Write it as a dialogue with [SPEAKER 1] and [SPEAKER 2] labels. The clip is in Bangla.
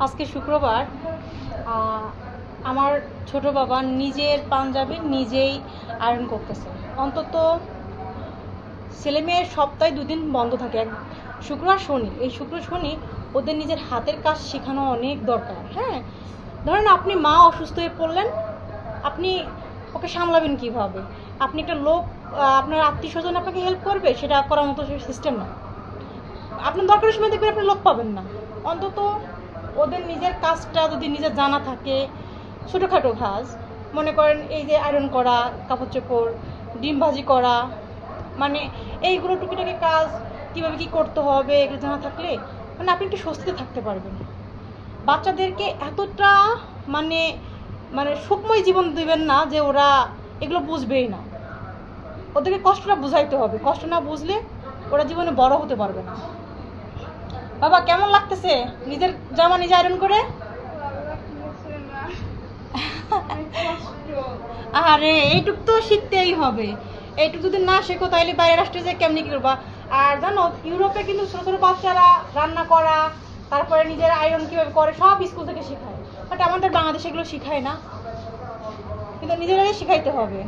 [SPEAKER 1] আজকে শুক্রবার। আমার ছোট বাবা নিজের পাঞ্জাবি নিজেই আয়রন করতেছে। অন্তত ছেলে মেয়ের সপ্তাহে 2 দিন বন্ধ থাকে, শুক্র আর শনি। এই শুক্র শনি ওদের নিজের হাতের কাজ শেখানো অনেক দরকার। হ্যাঁ, ধরেন আপনি মা অসুস্থ হয়ে পড়লেন, আপনি ওকে সামলাবেন কিভাবে? আপনি একটা লোক, আপনার আত্মীয় স্বজন আপনাকে হেল্প করবে, সেটা করার মতো সিস্টেম না। আপনার দরকারের সময় দেখবেন আপনি লোক পাবেন না। অন্তত ওদের নিজের কাজটা যদি নিজের জানা থাকে, ছোটোখাটো কাজ, মনে করেন এই যে আয়রন করা, কাপড় চোপড়, ডিম ভাজি করা, মানে এইগুলো টুকিটাকি কাজ কীভাবে কী করতে হবে এগুলো জানা থাকলে মানে আপনি একটু স্বস্তিতে থাকতে পারবেন। বাচ্চাদেরকে এতটা মানে মানে সুখময় জীবন দেবেন না যে ওরা এগুলো বুঝবেই না। ওদেরকে কষ্টটা বুঝাইতে হবে, কষ্ট না বুঝলে ওরা জীবনে বড় হতে পারবে না। বাবা কেমন লাগতেছে নিজের জামা নিজে আয়রন করে? আরে এইটুক তো শিখতেই হবে। এইটুক যদি না শেখো তাহলে বাইরের রাষ্ট্রে যে কেমনি কি করবা? আর জানো, ইউরোপে কিন্তু ছোট ছোট বাচ্চারা রান্না করা, তারপরে নিজের আয়রন কিভাবে করে সব স্কুল থেকে শেখায়। বাট আমাদের বাংলাদেশে এগুলো শিখায় না, কিন্তু নিজেরাই শিখাইতে হবে।